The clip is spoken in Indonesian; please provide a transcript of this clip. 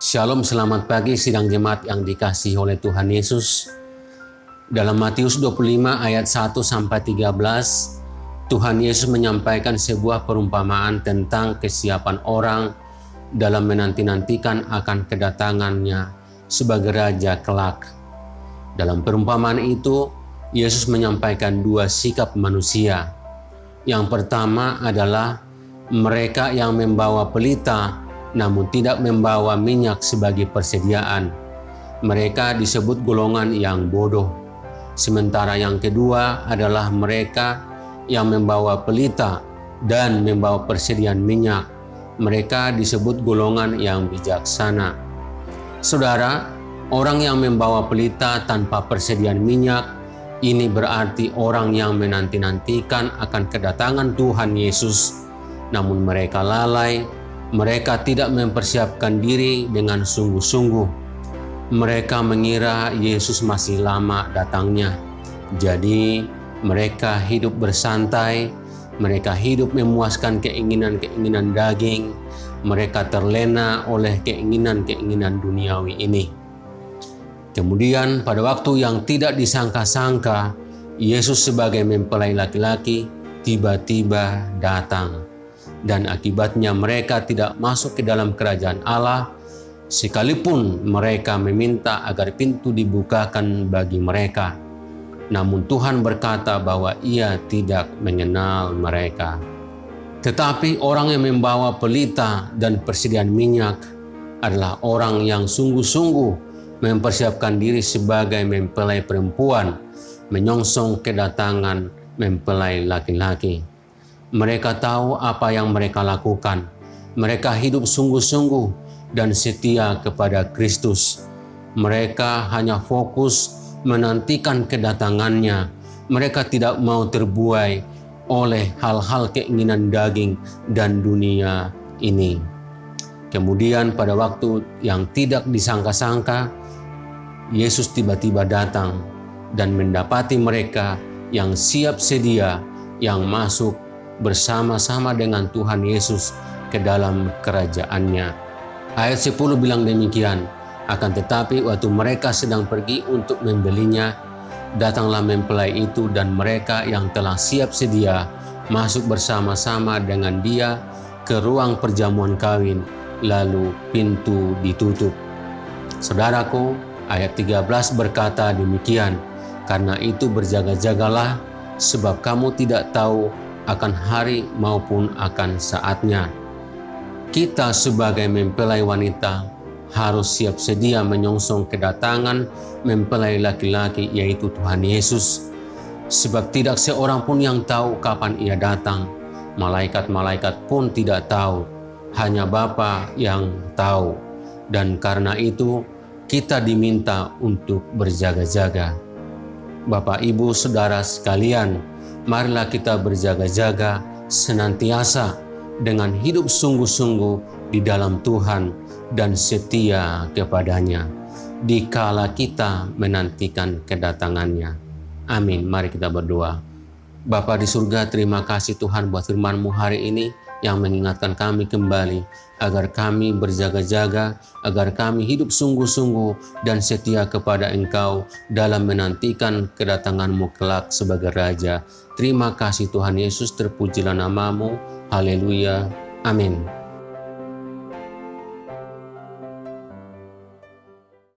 Shalom, selamat pagi sidang jemaat yang dikasihi oleh Tuhan Yesus. Dalam Matius 25 ayat 1-13, Tuhan Yesus menyampaikan sebuah perumpamaan tentang kesiapan orang dalam menanti-nantikan akan kedatangannya sebagai Raja kelak. Dalam perumpamaan itu, Yesus menyampaikan dua sikap manusia. Yang pertama adalah mereka yang membawa pelita namun tidak membawa minyak sebagai persediaan. Mereka disebut golongan yang bodoh. Sementara yang kedua adalah mereka yang membawa pelita dan membawa persediaan minyak. Mereka disebut golongan yang bijaksana. Saudara, orang yang membawa pelita tanpa persediaan minyak, ini berarti orang yang menanti-nantikan akan kedatangan Tuhan Yesus, namun mereka lalai. Mereka tidak mempersiapkan diri dengan sungguh-sungguh. Mereka mengira Yesus masih lama datangnya. Jadi mereka hidup bersantai, mereka hidup memuaskan keinginan-keinginan daging, mereka terlena oleh keinginan-keinginan duniawi ini. Kemudian pada waktu yang tidak disangka-sangka, Yesus sebagai mempelai laki-laki tiba-tiba datang. Dan akibatnya mereka tidak masuk ke dalam kerajaan Allah, sekalipun mereka meminta agar pintu dibukakan bagi mereka. Namun Tuhan berkata bahwa Ia tidak mengenal mereka. Tetapi orang yang membawa pelita dan persediaan minyak adalah orang yang sungguh-sungguh mempersiapkan diri sebagai mempelai perempuan, menyongsong kedatangan mempelai laki-laki. Mereka tahu apa yang mereka lakukan. Mereka hidup sungguh-sungguh dan setia kepada Kristus. Mereka hanya fokus menantikan kedatangannya. Mereka tidak mau terbuai oleh hal-hal keinginan daging dan dunia ini. Kemudian pada waktu yang tidak disangka-sangka, Yesus tiba-tiba datang dan mendapati mereka yang siap sedia, yang masuk bersama-sama dengan Tuhan Yesus ke dalam kerajaannya. Ayat 10 bilang demikian, akan tetapi waktu mereka sedang pergi untuk membelinya, datanglah mempelai itu dan mereka yang telah siap sedia masuk bersama-sama dengan dia ke ruang perjamuan kawin, lalu pintu ditutup. Saudaraku, ayat 13 berkata demikian, karena itu berjaga-jagalah, sebab kamu tidak tahu akan hari maupun akan saatnya. Kita sebagai mempelai wanita harus siap sedia menyongsong kedatangan mempelai laki-laki, yaitu Tuhan Yesus. Sebab tidak seorang pun yang tahu kapan Ia datang. Malaikat-malaikat pun tidak tahu, hanya Bapa yang tahu. Dan karena itu kita diminta untuk berjaga-jaga. Bapak, Ibu, Saudara sekalian, marilah kita berjaga-jaga senantiasa dengan hidup sungguh-sungguh di dalam Tuhan dan setia kepadanya dikala kita menantikan kedatangannya. Amin. Mari kita berdoa. Bapa di surga, terima kasih Tuhan buat firman-Mu hari ini yang mengingatkan kami kembali agar kami berjaga-jaga, agar kami hidup sungguh-sungguh dan setia kepada Engkau dalam menantikan kedatangan-Mu kelak sebagai Raja. Terima kasih Tuhan Yesus, terpujilah nama-Mu. Haleluya. Amin.